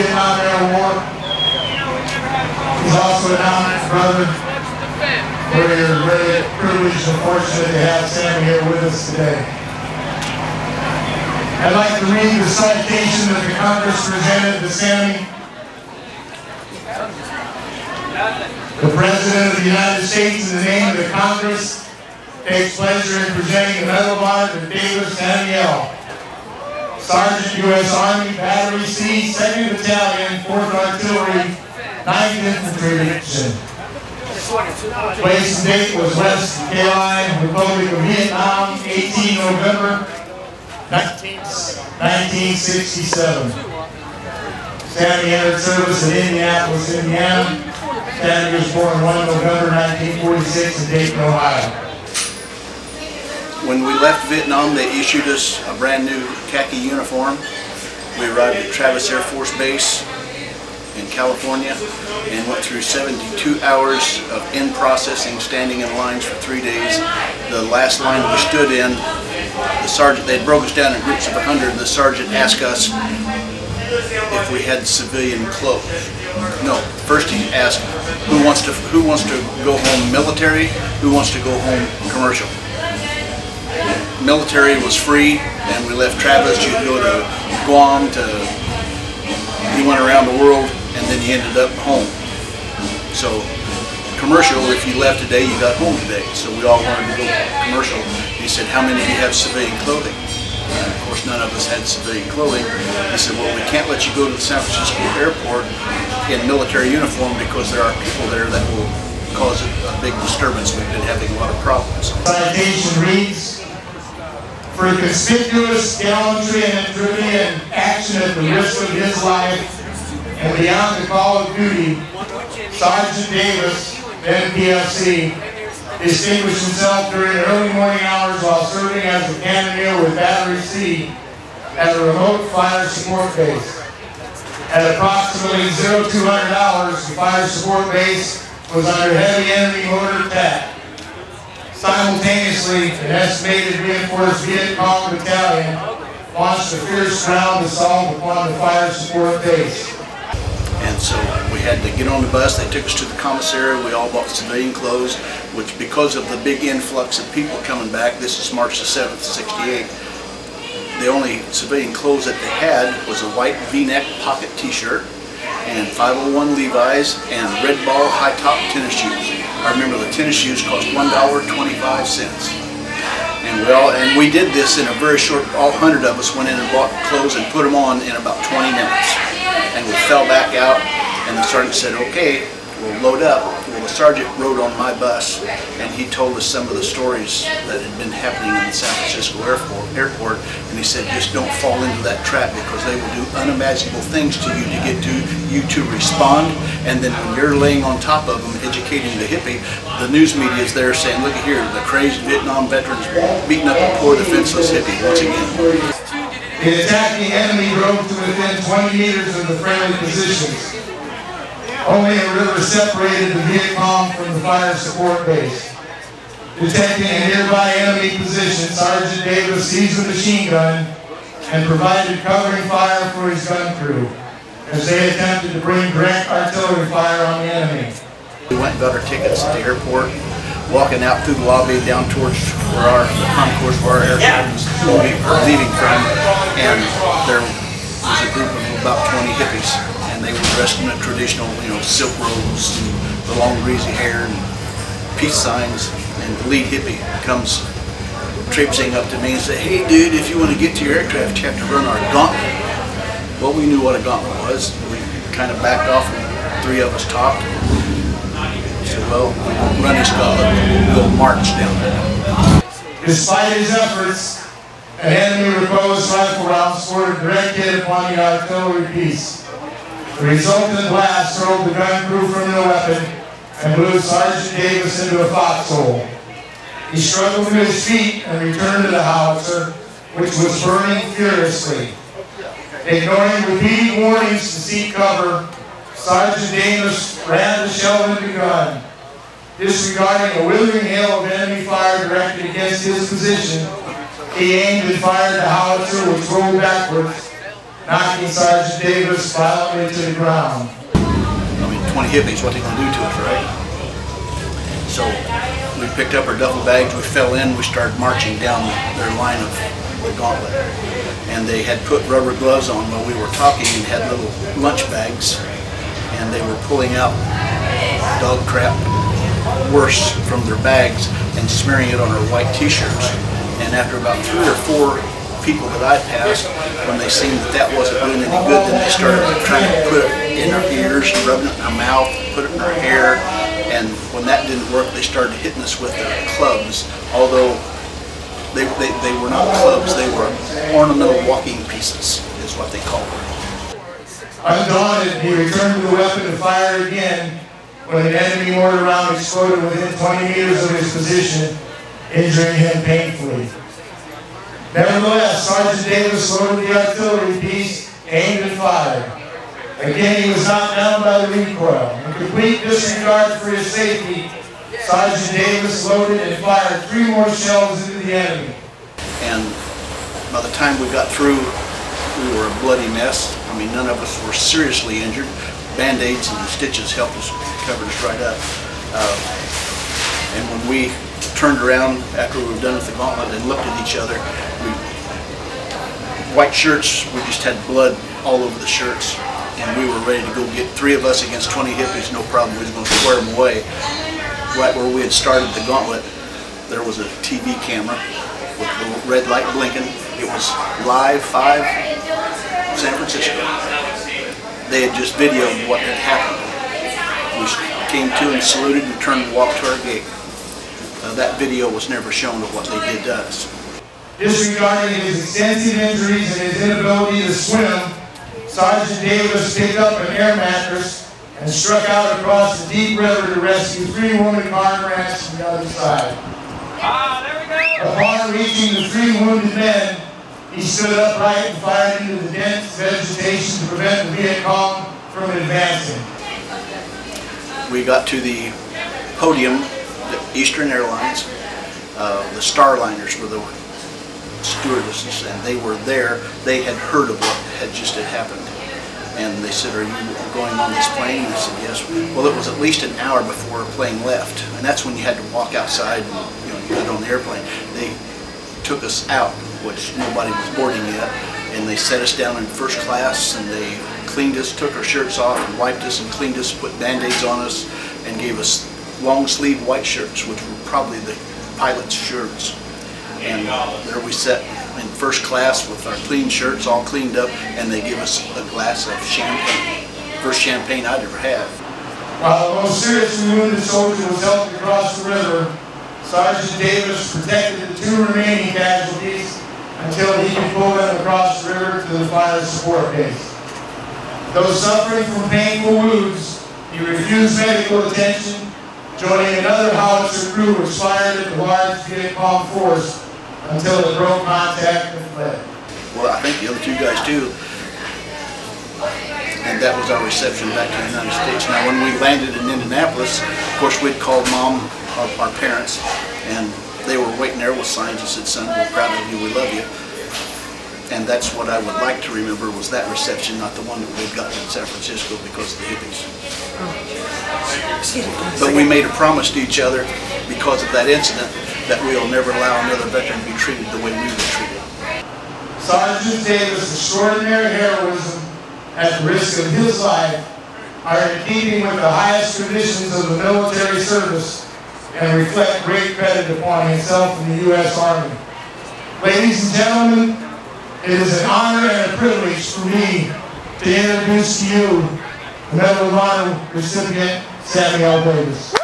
Vietnam Era War. He's also an honored brother. We're very privileged and fortunate to have Sammy here with us today. I'd like to read the citation that the Congress presented to Sammy. The President of the United States, in the name of the Congress, takes pleasure in presenting a Medal of Honor to Davis Sammy L., Sergeant U.S. Army, Battery C, 2nd Battalion, 4th Artillery, 9th Infantry Division. Place and date was West Carolina, Republic of Vietnam, 18 November 1967. Sammy entered service in Indianapolis, Indiana. Sammy was born 1 November 1946 in Dayton, Ohio. When we left Vietnam, they issued us a brand new khaki uniform. We arrived at Travis Air Force Base in California and went through 72 hours of in-processing, standing in lines for 3 days. The last line we stood in, the sergeant, they broke us down in groups of 100. The sergeant asked us if we had civilian clothes. No, first he asked who wants to go home military, who wants to go home commercial. Military was free, and we left Travis. You could go to Guam, you went around the world, and then you ended up home. So commercial, if you left today, you got home today. So we all wanted to go commercial. He said, how many of you have civilian clothing? And of course, none of us had civilian clothing. He said, well, we can't let you go to the San Francisco airport in military uniform because there are people there that will cause a big disturbance. We've been having a lot of problems. Citation reads, for conspicuous gallantry and Andronian action at the risk of his life and beyond the call of duty, Sergeant Davis, then PFC, distinguished himself during early morning hours while serving as a cannoneer with Battery C at a remote fire support base. At approximately 0200 hours, the fire support base was under heavy enemy mortar attack. Simultaneously, an estimated reinforced Viet Cong battalion launched a fierce ground assault upon the fire support base. And so we had to get on the bus. They took us to the commissary. We all bought civilian clothes, which because of the big influx of people coming back, this is March the 7th, 68, the only civilian clothes that they had was a white V-neck pocket t-shirt and 501 Levi's and red ball high-top tennis shoes. I remember the tennis shoes cost $1.25. And we did this in a very short, all 100 of us went in and bought clothes and put them on in about 20 minutes. And we fell back out, and the sergeant said, okay, we'll load up. Well, the sergeant rode on my bus, and he told us some of the stories that had been happening in the San Francisco airport, and he said, just don't fall into that trap because they will do unimaginable things to you to get you to respond, and then when you're laying on top of them, educating the hippie, the news media is there saying, look at here, the crazed Vietnam veterans beating up a poor defenseless hippie once again. The attacking enemy drove to within 20 meters of the friendly positions. Only a river separated the Viet Cong from the fire support base. Detecting a nearby enemy position, Sergeant Davis seized a machine gun and provided covering fire for his gun crew as they attempted to bring direct artillery fire on the enemy. We went and got our tickets at the airport, walking out through the lobby down towards where the concourse where our airplane was leaving from, and there was a group of about 20 hippies, and they were dressed in the traditional, silk robes and the long greasy hair and peace signs, and the lead hippie comes traipsing up to me and said, hey dude, if you want to get to your aircraft, you have to run our gauntlet. Well, we knew what a gauntlet was. We kind of backed off and 3 of us talked. So, well, we won't run his gauntlet, we'll march down there. Despite his efforts, an enemy repose rifle round scored a direct hit upon the artillery piece. The resultant blast hurled the gun crew from their weapon and blew Sergeant Davis into a foxhole. He struggled to his feet and returned to the howitzer, which was burning furiously. Ignoring repeated warnings to seek cover, Sergeant Davis ran the shell into the gun. Disregarding a withering hail of enemy fire directed against his position, he aimed and fired the howitzer, which rolled backwards, knocking Sergeant Davis violently to the ground. I mean, 20 hippies, what they gonna do to us, right? So we picked up our duffel bags, we fell in, we started marching down their line of the gauntlet. And they had put rubber gloves on while we were talking and had little lunch bags. And they were pulling out dog crap, worse, from their bags and smearing it on our white t-shirts. And after about 3 or 4 people that I passed, when they seen that wasn't doing any good, then they started trying to put it in our ears, rubbing it in our mouth, put it in our hair. And when that didn't work, they started hitting us with their clubs, although they were not clubs, they were ornamental walking pieces, is what they called them. Undaunted, he returned to the weapon and fired again when an enemy mortar round exploded within 20 meters of his position, injuring him painfully. Nevertheless, Sergeant Davis loaded the artillery piece, aimed and fired. Again, he was knocked down by the recoil. In complete disregard for his safety, Sergeant Davis loaded and fired 3 more shells into the enemy. And by the time we got through, we were a bloody mess. I mean, none of us were seriously injured. Band-aids and stitches helped us, covered us right up. And when we turned around after we were done with the gauntlet and looked at each other, white shirts, we just had blood all over the shirts. And we were ready to go get 3 of us against 20 hippies, no problem, we was going to square them away. Right where we had started the gauntlet, there was a TV camera with the red light blinking. It was Live 5, San Francisco. They had just videoed what had happened. We came to and saluted and turned and walked to our gate. That video was never shown of what they did to us. Disregarding his extensive injuries and his inability to swim, Sergeant Davis picked up an air mattress and struck out across the deep river to rescue 3 wounded comrades from the other side. Upon reaching the 3 wounded men, he stood upright and fired into the dense vegetation to prevent the Viet Cong from advancing. We got to the podium, the Eastern Airlines. The Starliners were the stewardesses, and they were there. They had heard of what had just happened. And they said, "Are you going on this plane?" And I said, "Yes." Well, it was at least an hour before our plane left, and that's when you had to walk outside and you got on the airplane. They took us out, which nobody was boarding yet, and they set us down in first class, and they cleaned us, took our shirts off, and wiped us and cleaned us, put band-aids on us, and gave us long-sleeve white shirts, which were probably the pilot's shirts. And there we sat in first class with our clean shirts all cleaned up, and they give us a glass of champagne. First champagne I'd ever had. While the most seriously wounded soldier was helped across the river, Sergeant Davis protected the 2 remaining casualties until he could pull them across the river to the fire support base. Though suffering from painful wounds, he refused medical attention, joining another howitzer crew which fired at the large Viet Cong force until it broke contact and fled. Well, I think the other 2 guys too. And that was our reception back to the United States. Now, when we landed in Indianapolis, of course, we'd called Mom, our parents, and they were waiting there with signs that said, "Son, we're proud of you, we love you." And that's what I would like to remember, was that reception, not the one that we'd gotten in San Francisco because of the hippies. But we made a promise to each other because of that incident that we'll never allow another veteran to be treated the way we were treated. Sergeant Davis' extraordinary heroism at the risk of his life are in keeping with the highest traditions of the military service and reflect great credit upon himself and the U.S. Army. Ladies and gentlemen, it is an honor and a privilege for me to introduce to you the Medal of Honor recipient, Sammy Davis.